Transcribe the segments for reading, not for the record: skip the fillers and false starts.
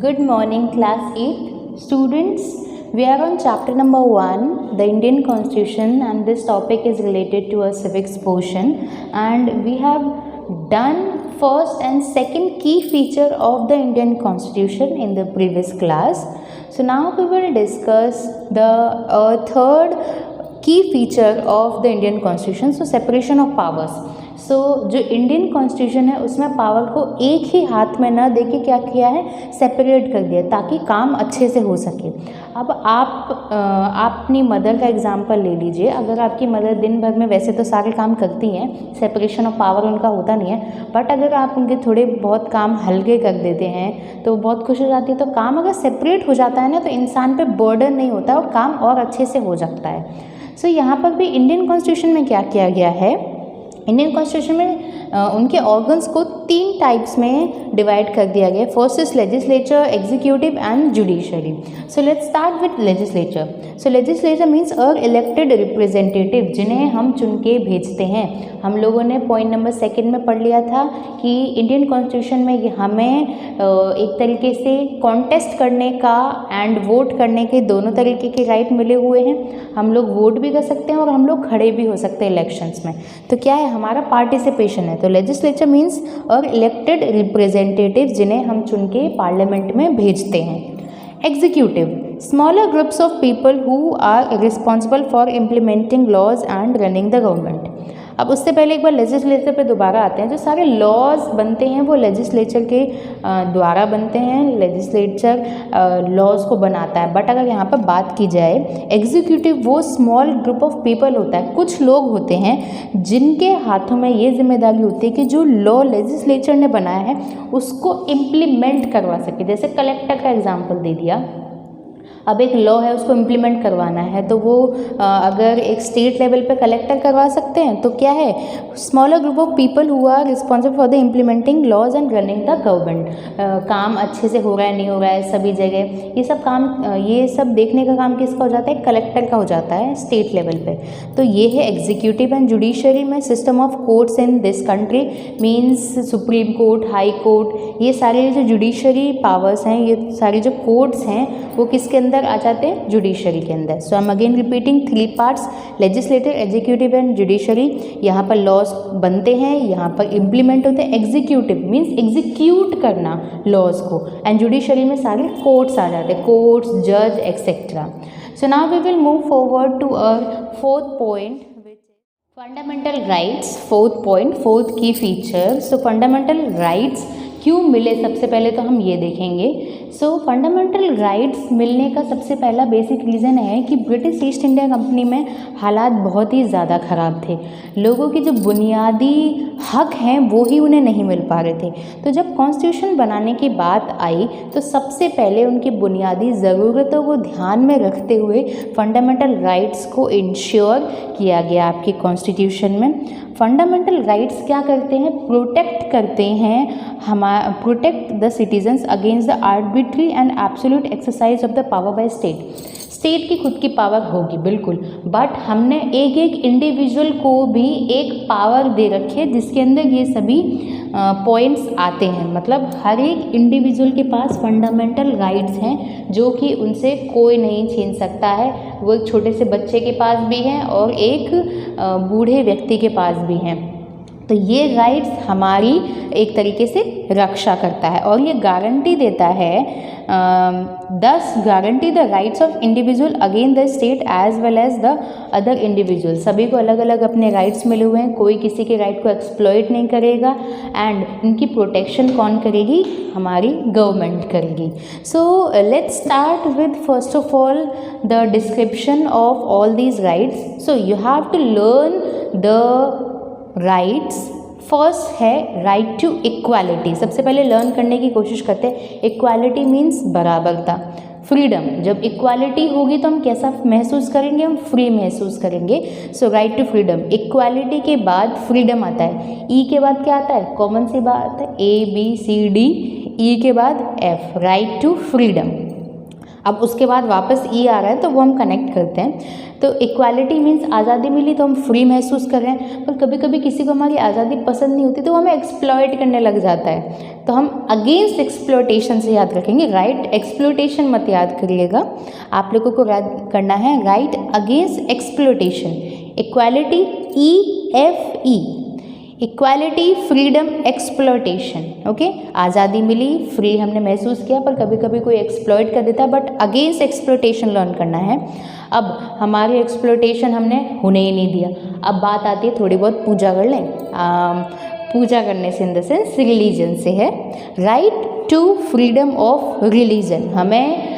Good morning, class 8 students. We are on chapter number 1, the Indian Constitution, and this topic is related to a civics portion. And we have done first and second key feature of the Indian Constitution in the previous class. So now we will discuss the third key feature of the Indian Constitution, so separation of powers. सो जो Indian constitution है उसमें power को एक ही हाथ में न देके क्या किया है, सेपरेट कर दिया ताकि काम अच्छे से हो सके। अब आप अपनी मदर का एग्जांपल ले लीजिए। अगर आपकी मदर दिन भर में वैसे तो सारे काम करती हैं, सेपरेशन ऑफ पावर उनका होता नहीं है, बट अगर आप उनके थोड़े बहुत काम हल्के कर देते हैं तो बहुत खुश हो जाती है। तो काम अगर सेपरेट हो जाता है ना तो इंसान पे बर्डन नहीं होता और काम और अच्छे से हो जाता है। सो यहाँ पर भी इंडियन कॉन्स्टिट्यूशन में क्या किया गया है, इंडियन कॉन्स्टिट्यूशन में उनके ऑर्गन्स को 3 टाइप्स में डिवाइड कर दिया गया। First is legislature, executive and judiciary. So let's start with legislature. So legislature means elected representative, जिन्हें हम चुन के भेजते हैं। हम लोगों ने पॉइंट नंबर 2 में पढ़ लिया था कि इंडियन कॉन्स्टिट्यूशन में हमें एक तरीके से कॉन्टेस्ट करने का एंड वोट करने के दोनों तरीके के राइट मिले हुए हैं। हम लोग वोट भी कर सकते हैं और हम लोग खड़े भी हो सकते हैं इलेक्शंस में। तो क्या है, हमारा पार्टिसिपेशन है। तो लेजिस्लेचर मीन्स इलेक्टेड रिप्रेजेंटेटिव, जिन्हें हम चुन के पार्लियामेंट में भेजते हैं। Executive, smaller groups of people who are responsible for implementing laws and running the government. अब उससे पहले एक बार लेजिस्लेचर पे दोबारा आते हैं। जो सारे लॉज बनते हैं वो लेजिस्लेचर के द्वारा बनते हैं। लेजिस्लेचर लॉज को बनाता है। बट अगर यहाँ पर बात की जाए एग्जीक्यूटिव, वो स्मॉल ग्रुप ऑफ पीपल होता है, कुछ लोग होते हैं जिनके हाथों में ये जिम्मेदारी होती है कि जो लॉ लेजिस्लेचर ने बनाया है उसको इम्प्लीमेंट करवा सके। जैसे कलेक्टर का एग्जाम्पल दे दिया। अब एक लॉ है, उसको इम्प्लीमेंट करवाना है, तो वो अगर एक स्टेट लेवल पे कलेक्टर करवा सकते हैं। तो क्या है, smaller group of people who are responsible for the implementing laws and running the government. काम अच्छे से हो रहा है नहीं हो रहा है सभी जगह, ये सब काम ये सब देखने का काम किसका हो जाता है, कलेक्टर का हो जाता है स्टेट लेवल पे। तो ये है एग्जीक्यूटिव। एंड जुडिशरी में system of courts in this country means supreme court, high court, ये सारे जो जुडिशरी पावर्स हैं, ये सारे जो कोर्ट्स हैं वो किसके अंदर आ जाते हैं, जुडिशरी के अंदर। So I am again repeating 3 parts, legislative, executive and judiciary. यहाँ पर लॉज बनते हैं, यहाँ पर इम्प्लीमेंट होते हैं। एग्जीक्यूटिव मीन्स एग्जीक्यूट करना लॉज को, एंड जुडिशरी में सारे कोर्ट्स आ जाते हैं, कोर्ट्स, जज etcetera. So now we will move forward to our 4th point, fundamental rights. 4th point, 4th key feature. So fundamental rights क्यों मिले, सबसे पहले तो हम ये देखेंगे। सो फंडामेंटल राइट्स मिलने का सबसे पहला बेसिक रीज़न है कि ब्रिटिश ईस्ट इंडिया कंपनी में हालात बहुत ही ज़्यादा ख़राब थे। लोगों की जो बुनियादी हक हैं वो ही उन्हें नहीं मिल पा रहे थे। तो जब कॉन्स्टिट्यूशन बनाने की बात आई तो सबसे पहले उनकी बुनियादी ज़रूरतों को ध्यान में रखते हुए फंडामेंटल राइट्स को इंश्योर किया गया आपकी कॉन्स्टिट्यूशन में। फंडामेंटल राइट्स क्या करते हैं, प्रोटेक्ट करते हैं protect the citizens against the arbitrary and absolute exercise of the power by state की खुद की पावर होगी बिल्कुल, बट हमने एक एक इंडिविजुअल को भी एक पावर दे रखी है जिसके अंदर ये सभी पॉइंट्स आते हैं। मतलब हर एक इंडिविजुअल के पास फंडामेंटल राइट्स हैं जो कि उनसे कोई नहीं छीन सकता है। वो एक छोटे से बच्चे के पास भी हैं और एक बूढ़े व्यक्ति के पास भी हैं। तो ये राइट्स हमारी एक तरीके से रक्षा करता है और ये गारंटी देता है, thus guarantee the rights of individual again the state as well as the other individual. सभी को अलग अलग अपने राइट्स मिले हुए हैं, कोई किसी के राइट को एक्सप्लॉइट नहीं करेगा एंड इनकी प्रोटेक्शन कौन करेगी, हमारी गवर्नमेंट करेगी। So let's start with first of all the description of all these rights. So you have to learn the rights. First है राइट टू इक्वालिटी। सबसे पहले लर्न करने की कोशिश करते हैं। इक्वालिटी मीन्स बराबरता। फ्रीडम, जब इक्वालिटी होगी तो हम कैसा महसूस करेंगे, हम फ्री महसूस करेंगे। सो राइट टू फ्रीडम। इक्वालिटी के बाद फ्रीडम आता है। ई के बाद क्या आता है, कॉमन सी बात है, ABCD, ई के बाद F, राइट टू फ्रीडम। अब उसके बाद वापस ई आ रहा है तो वो हम कनेक्ट करते हैं। तो इक्वालिटी मीन्स आज़ादी मिली तो हम फ्री महसूस कर रहे हैं, पर कभी कभी किसी को हमारी आज़ादी पसंद नहीं होती तो वो हमें एक्सप्लॉइट करने लग जाता है, तो हम अगेंस्ट एक्सप्लॉइटेशन से याद रखेंगे, राइट एक्सप्लॉइटेशन मत याद करिएगा, आप लोगों को याद करना है right against exploitation. Equality EFE, equality, freedom, exploitation. Okay, आज़ादी मिली, फ्री हमने महसूस किया, पर कभी कभी कोई एक्सप्लॉइट कर देता है, बट अगेंस्ट एक्सप्लॉइटेशन लर्न करना है। अब हमारी एक्सप्लॉइटेशन हमने होने ही नहीं दिया। अब बात आती है थोड़ी बहुत पूजा कर लें, पूजा करने से इन द सेंस रिलीजन से है। Right to freedom of religion, हमें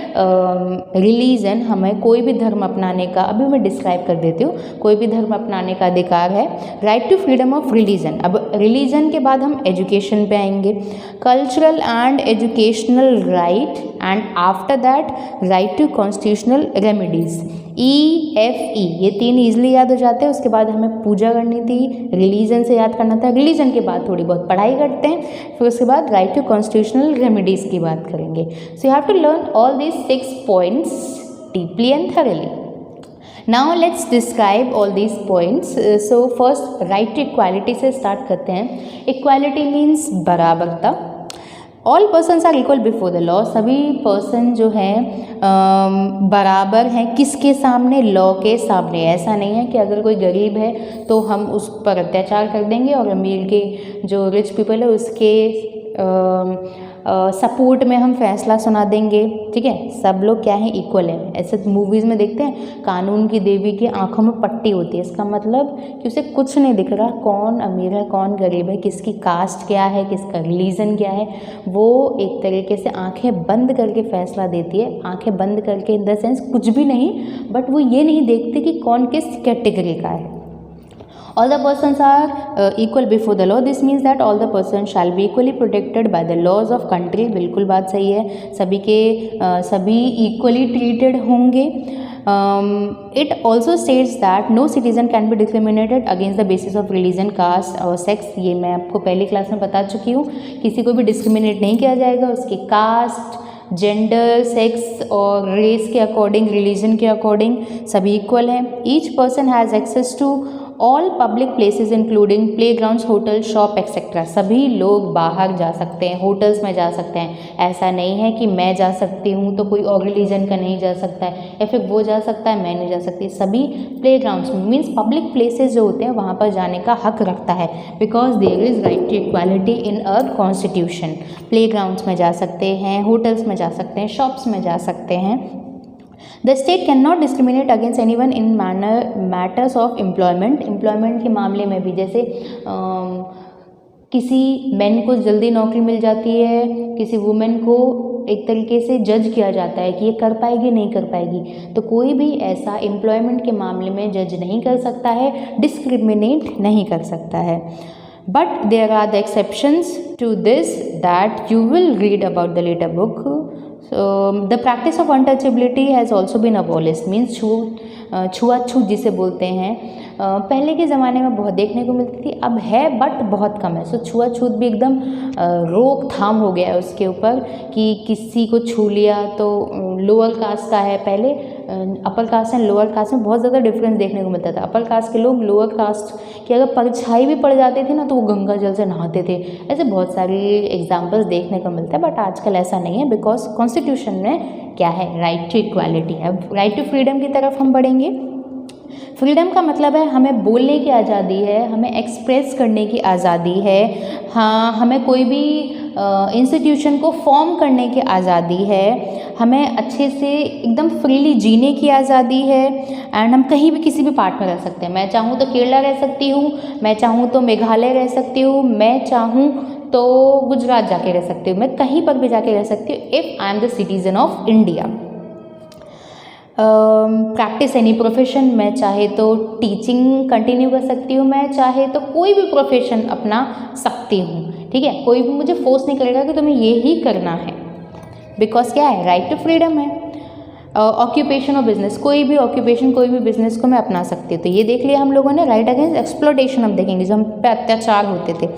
रिलीजन, हमें कोई भी धर्म अपनाने का, अभी मैं डिस्क्राइब कर देती हूँ, कोई भी धर्म अपनाने का अधिकार है। Right to freedom of religion. अब रिलीजन के बाद हम एजुकेशन पे आएंगे, cultural and educational right, and after that right to constitutional remedies. EFE, ये 3 ईजिली याद हो जाते हैं। उसके बाद हमें पूजा करनी थी, रिलीजन से याद करना था, रिलीजन के बाद थोड़ी बहुत पढ़ाई करते हैं, फिर उसके बाद राइट टू कॉन्स्टिट्यूशनल रेमेडीज़ की बात करेंगे। So you have to learn all these 6 points deeply and thoroughly. Now let's describe all these points. So first right to equality से start करते हैं। Equality means बराबरता। All persons are equal before the law, सभी person जो हैं बराबर हैं किसके सामने, लॉ के सामने। ऐसा नहीं है कि अगर कोई गरीब है तो हम उस पर अत्याचार कर देंगे और अमीर के जो रिच पीपल है उसके सपोर्ट में हम फैसला सुना देंगे। ठीक है, सब लोग क्या है, इक्वल है। ऐसे मूवीज़ में देखते हैं, कानून की देवी की आंखों में पट्टी होती है, इसका मतलब कि उसे कुछ नहीं दिख रहा कौन अमीर है कौन गरीब है, किसकी कास्ट क्या है, किसका रिलीजन क्या है। वो एक तरीके से आंखें बंद करके फैसला देती है, आंखें बंद करके इन द सेंस कुछ भी नहीं, बट वो ये नहीं देखते कि कौन किस कैटेगरी का है। All the persons are equal before the law. This means that all the persons shall be equally protected by the laws of country. बिल्कुल बात सही है, सभी equally treated होंगे। It also states that no citizen can be discriminated against the basis of religion, caste और sex। ये मैं आपको पहली क्लास में बता चुकी हूँ, किसी को भी डिस्क्रिमिनेट नहीं किया जाएगा उसके कास्ट, जेंडर, सेक्स और रेस के अकॉर्डिंग, रिलीजन के अकॉर्डिंग, सभी इक्वल हैं। Each person has access to all public places including play grounds, hotel, shop etcetera. सभी लोग बाहर जा सकते हैं, होटल्स में जा सकते हैं। ऐसा नहीं है कि मैं जा सकती हूँ तो कोई और रिलीजन का नहीं जा सकता है, या फिर वो जा सकता है मैं नहीं जा सकती। सभी play grounds means public places जो होते हैं वहाँ पर जाने का हक रखता है, because there is right to equality in a constitution. Play grounds में जा सकते हैं, होटल्स में जा सकते हैं, शॉप्स में जा सकते हैं। The state can not discriminate against any one in matters of employment. Employment के मामले में भी जैसे किसी मैन को जल्दी नौकरी मिल जाती है, किसी वुमेन को एक तरीके से जज किया जाता है कि ये कर पाएगी नहीं कर पाएगी, तो कोई भी ऐसा एम्प्लॉयमेंट के मामले में जज नहीं कर सकता है, डिस्क्रिमिनेट नहीं कर सकता है। But there are the exceptions to this that you will read about the later book. The practice of untouchability has also been abolished means छुआछूत जिसे बोलते हैं, पहले के ज़माने में बहुत देखने को मिलती थी, अब है बट बहुत कम है। सो छुआछूत भी एकदम रोकथाम हो गया है उसके ऊपर कि किसी को छू लिया तो लोअर कास्ट का है, पहले upper caste and lower caste में बहुत ज़्यादा डिफरेंस देखने को मिलता था। अपर कास्ट के लोग लोअर कास्ट की अगर परछाई भी पड़ जाती थी ना तो वो गंगा जल से नहाते थे। ऐसे बहुत सारी एग्जाम्पल्स देखने को मिलते हैं, बट आजकल ऐसा नहीं है बिकॉज कॉन्स्टिट्यूशन में क्या है, राइट टू इक्वालिटी है। अब राइट टू फ्रीडम की तरफ हम बढ़ेंगे। फ्रीडम का मतलब है हमें बोलने की आज़ादी है, हमें एक्सप्रेस करने की आज़ादी है, हाँ हमें कोई भी इंस्टीट्यूशन को फॉर्म करने की आज़ादी है, हमें अच्छे से एकदम फ्रीली जीने की आज़ादी है, एंड हम कहीं भी किसी भी पार्ट में रह सकते हैं। मैं चाहूँ तो केरला रह सकती हूँ, मैं चाहूँ तो मेघालय रह सकती हूँ, मैं चाहूँ तो गुजरात जाके रह सकती हूँ, मैं कहीं पर भी जाके रह सकती हूँ if I am the citizen of India. Practice any profession, मैं चाहे तो टीचिंग कंटिन्यू कर सकती हूँ, मैं चाहे तो कोई भी प्रोफेशन अपना सकती हूँ। ठीक है, कोई भी मुझे फोर्स नहीं करेगा कि तुम्हें ये ही करना है, बिकॉज क्या है, राइट टू फ्रीडम है। ऑक्यूपेशन और बिजनेस, कोई भी ऑक्यूपेशन कोई भी बिजनेस को मैं अपना सकती हूँ। तो ये देख लिया हम लोगों ने। राइट अगेंस्ट एक्सप्लॉयटेशन अब देखेंगे, जो हम पे अत्याचार होते थे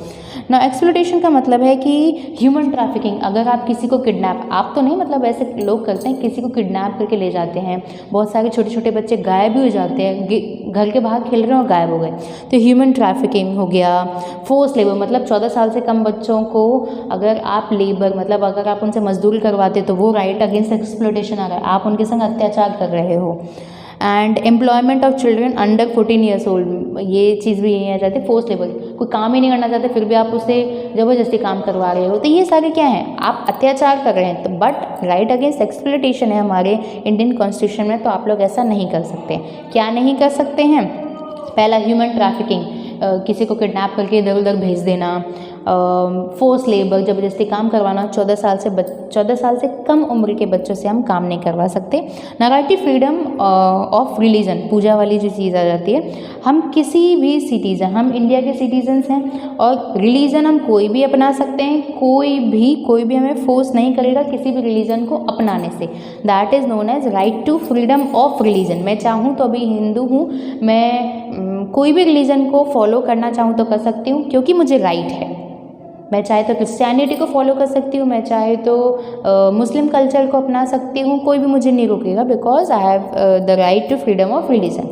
ना। एक्सप्लॉयटेशन का मतलब है कि ह्यूमन ट्रैफिकिंग, अगर आप किसी को किडनैप, आप तो नहीं मतलब ऐसे लोग करते हैं, किसी को किडनैप करके ले जाते हैं। बहुत सारे छोटे छोटे बच्चे गायब भी हो जाते हैं, घर के बाहर खेल रहे हैं और गायब हो गए, तो ह्यूमन ट्रैफिकिंग हो गया। फोर्स लेबर मतलब 14 साल से कम बच्चों को अगर आप लेबर मतलब अगर आप उनसे मजदूरी करवाते तो वो राइट अगेंस्ट एक्सप्लॉयटेशन आ रहा है, आप उनके संग अत्याचार कर रहे हो। And employment of children under 14 years old, ये चीज़ भी यही आ जाती है। फोर्स लेबर, कोई काम ही नहीं करना चाहते फिर भी आप उससे ज़बरदस्ती काम करवा रहे हो, तो ये सारे क्या हैं, आप अत्याचार कर रहे हैं। तो बट राइट अगेंस्ट एक्सप्लॉयटेशन है हमारे इंडियन कॉन्स्टिट्यूशन में, तो आप लोग ऐसा नहीं कर सकते। क्या नहीं कर सकते हैं? पहला ह्यूमन ट्रैफिकिंग, किसी को किडनैप करके इधर उधर भेज देना। फोर्स लेबर, ज़बरदस्ती काम करवाना। 14 साल से कम उम्र के बच्चों से हम काम नहीं करवा सकते। नाराइटिव फ्रीडम ऑफ रिलीजन, पूजा वाली जो चीज़ आ जाती है, हम किसी भी सिटीज़न, हम इंडिया के सिटीजन्स हैं और रिलीजन हम कोई भी अपना सकते हैं, कोई भी हमें फोर्स नहीं करेगा किसी भी रिलीजन को अपनाने से। That is known as right to freedom of religion. मैं चाहूँ तो अभी हिंदू हूँ, मैं कोई भी रिलीजन को फॉलो करना चाहूँ तो कर सकती हूँ, क्योंकि मुझे राइट है। मैं चाहे तो क्रिश्चियनिटी को फॉलो कर सकती हूँ, मैं चाहे तो मुस्लिम कल्चर को अपना सकती हूँ, कोई भी मुझे नहीं रोकेगा, because I have the right to freedom of religion.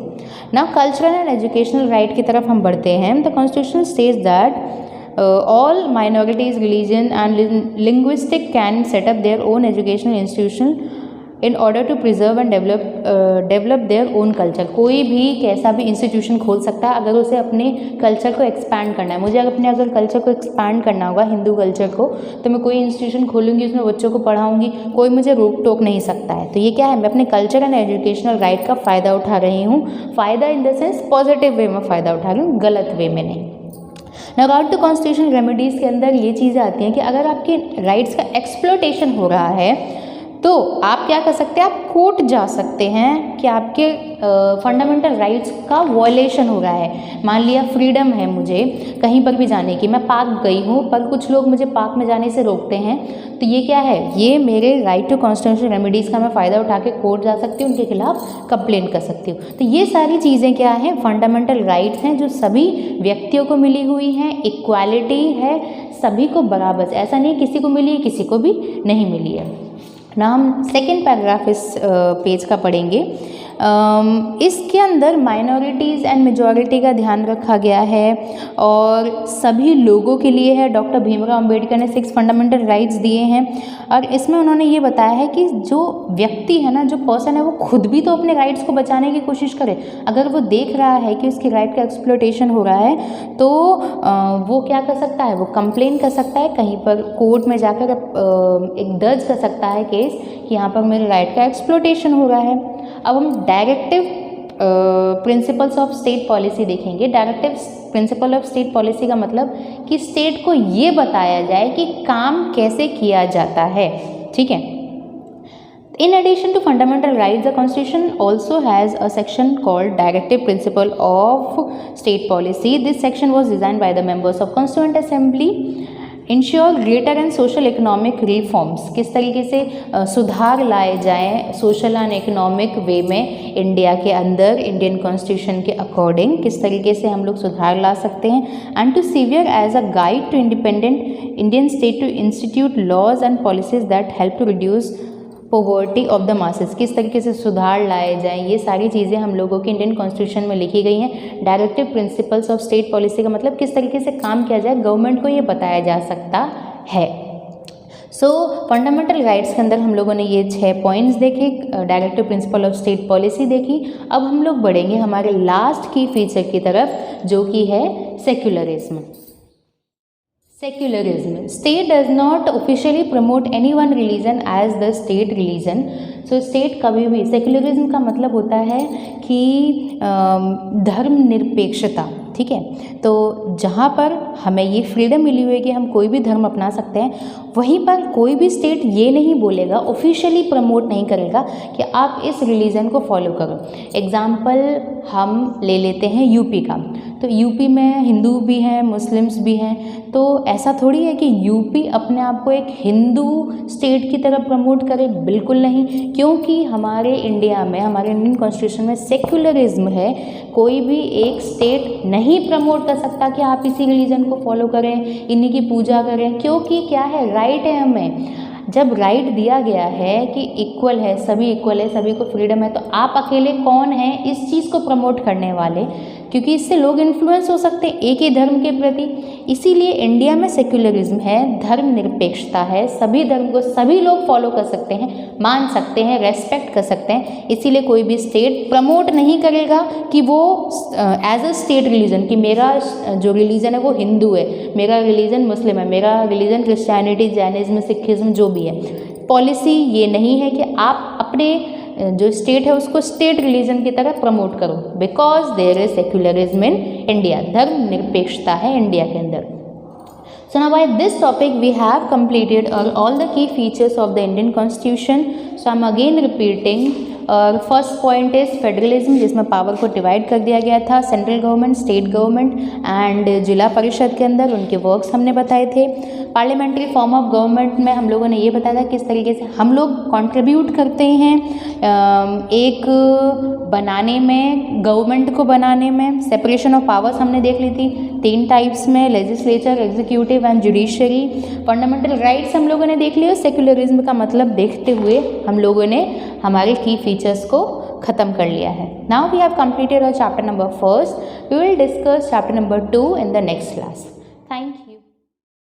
ना कल्चरल एंड एजुकेशनल राइट की तरफ हम बढ़ते हैं। The constitution states that all minorities, religion and linguistic can set up their own educational institution in order to preserve and develop their own culture. कोई भी कैसा भी इंस्टीट्यूशन खोल सकता है अगर उसे अपने कल्चर को एक्सपैंड करना है। मुझे अगर कल्चर को एक्सपैंड करना होगा, हिंदू कल्चर को, तो मैं कोई इंस्टीट्यूशन खोलूँगी, उसमें बच्चों को पढ़ाऊँगी, कोई मुझे रोक टोक नहीं सकता है। तो ये क्या है, मैं अपने कल्चर एंड एजुकेशनल राइट का फ़ायदा उठा रही हूँ। फ़ायदा in the sense positive way में फ़ायदा उठा रही हूँ, गलत वे में नहीं। अकॉर्डिंग टू कॉन्स्टिट्यूशन रेमेडीज़ के अंदर ये चीज़ें आती हैं कि अगर आपके राइट्स का एक्सप्लॉयटेशन हो रहा है तो आप क्या कर सकते हैं, आप कोर्ट जा सकते हैं कि आपके फंडामेंटल राइट्स का वॉयलेशन हो रहा है। मान लिया फ्रीडम है मुझे कहीं पर भी जाने की, मैं पार्क गई हूँ पर कुछ लोग मुझे पार्क में जाने से रोकते हैं, तो ये क्या है, ये मेरे राइट टू कॉन्स्टिट्यूशनल रेमेडीज़ का मैं फ़ायदा उठा के कोर्ट जा सकती हूँ, उनके खिलाफ कंप्लेन कर सकती हूँ। तो ये सारी चीज़ें क्या हैं, फंडामेंटल राइट्स हैं जो सभी व्यक्तियों को मिली हुई हैं। इक्वालिटी है, सभी को बराबर, ऐसा नहीं किसी को मिली है किसी को भी नहीं मिली है ना। हम सेकेंड पैराग्राफ इस पेज का पढ़ेंगे। इसके अंदर माइनॉरिटीज़ एंड मेजॉरिटी का ध्यान रखा गया है और सभी लोगों के लिए है। डॉक्टर भीमराव अंबेडकर ने 6 फंडामेंटल राइट्स दिए हैं और इसमें उन्होंने ये बताया है कि जो व्यक्ति है ना, जो पर्सन है, वो खुद भी तो अपने राइट्स को बचाने की कोशिश करे। अगर वो देख रहा है कि उसकी राइट का एक्सप्लॉयटेशन हो रहा है तो वो क्या कर सकता है, वो कंप्लेन कर सकता है, कहीं पर कोर्ट में जाकर एक दर्ज कर सकता है केस कि यहाँ पर मेरे राइट का एक्सप्लॉयटेशन हो रहा है। अब हम directive principles of state policy देखेंगे। Directive principle of state policy का मतलब कि स्टेट को ये बताया जाए कि काम कैसे किया जाता है, ठीक है। In addition to fundamental rights, the Constitution also has a section called Directive Principle of State Policy. This section was designed by the members of Constituent Assembly. Ensure greater and social economic reforms, किस तरीके से सुधार लाए जाएं social and economic वे में India के अंदर, Indian constitution के अकॉर्डिंग किस तरीके से हम लोग सुधार ला सकते हैं। And to severe as a guide to independent Indian state to institute laws and policies that help to reduce poverty of the masses, किस तरीके से सुधार लाए जाएं, ये सारी चीज़ें हम लोगों के इंडियन कॉन्स्टिट्यूशन में लिखी गई हैं। Directive principles of state policy का मतलब किस तरीके से काम किया जाए, गवर्नमेंट को ये बताया जा सकता है। सो फंडामेंटल राइट्स के अंदर हम लोगों ने ये 6 पॉइंट्स देखे, directive principle of state policy देखी। अब हम लोग बढ़ेंगे हमारे लास्ट की फीचर की तरफ जो कि है secularism. Secularism. State does not officially promote any one religion as the state religion. So state कभी भी, सेक्युलरिज्म का मतलब होता है कि धर्मनिरपेक्षता, ठीक है। तो जहाँ पर हमें ये फ्रीडम मिली हुई है कि हम कोई भी धर्म अपना सकते हैं, वहीं पर कोई भी स्टेट ये नहीं बोलेगा, ऑफिशियली प्रमोट नहीं करेगा कि आप इस रिलीजन को फॉलो करो। एग्जाम्पल हम ले लेते हैं यूपी का। तो यूपी में हिंदू भी हैं, मुस्लिम्स भी हैं, तो ऐसा थोड़ी है कि यूपी अपने आप को एक हिंदू स्टेट की तरह प्रमोट करे, बिल्कुल नहीं, क्योंकि हमारे इंडिया में, हमारे इंडियन कॉन्स्टिट्यूशन में सेक्युलरिज्म है। कोई भी एक स्टेट नहीं प्रमोट कर सकता कि आप इसी रिलीजन को फॉलो करें, इन्हीं की पूजा करें, क्योंकि क्या है, राइट है हमें। जब राइट दिया गया है कि इक्वल है, सभी इक्वल है, सभी को फ्रीडम है, तो आप अकेले कौन हैं इस चीज़ को प्रमोट करने वाले, क्योंकि इससे लोग इन्फ्लुएंस हो सकते हैं एक ही धर्म के प्रति। इसीलिए इंडिया में सेक्युलरिज्म है, धर्मनिरपेक्षता है, सभी धर्म को सभी लोग फॉलो कर सकते हैं, मान सकते हैं, रेस्पेक्ट कर सकते हैं। इसीलिए कोई भी स्टेट प्रमोट नहीं करेगा कि वो एज अ स्टेट रिलीजन, कि मेरा जो रिलीजन है वो हिंदू है, मेरा रिलीजन मुस्लिम है, मेरा रिलीजन क्रिश्चियनिटी, जैनिज्म, सिखिज्म जो भी है। पॉलिसी ये नहीं है कि आप अपने जो स्टेट है उसको स्टेट रिलीजन की तरह प्रमोट करो, because there is secularism in India, धर्म निरपेक्षता है इंडिया के अंदर। So now by this topic we have completed all the key features of the Indian Constitution. So I'm again repeating. और फर्स्ट पॉइंट इज़ फेडरलिज्म, जिसमें power को divide कर दिया गया था, central government, state government and जिला परिषद के अंदर उनके वर्क्स हमने बताए थे। पार्लियामेंट्री फॉर्म ऑफ गवर्नमेंट में हम लोगों ने ये बताया था किस तरीके से हम लोग कंट्रीब्यूट करते हैं एक बनाने में, गवर्नमेंट को बनाने में। सेपरेशन ऑफ पावर्स हमने देख ली थी 3 टाइप्स में, legislature, executive and judiciary. Fundamental rights हम लोगों ने देख लिया। सेक्युलरिज्म का मतलब देखते हुए हम लोगों ने हमारे की फीचर्स को ख़त्म कर लिया है। Now we have completed our chapter number 1. We will discuss chapter number 2 in the next class. Thank you.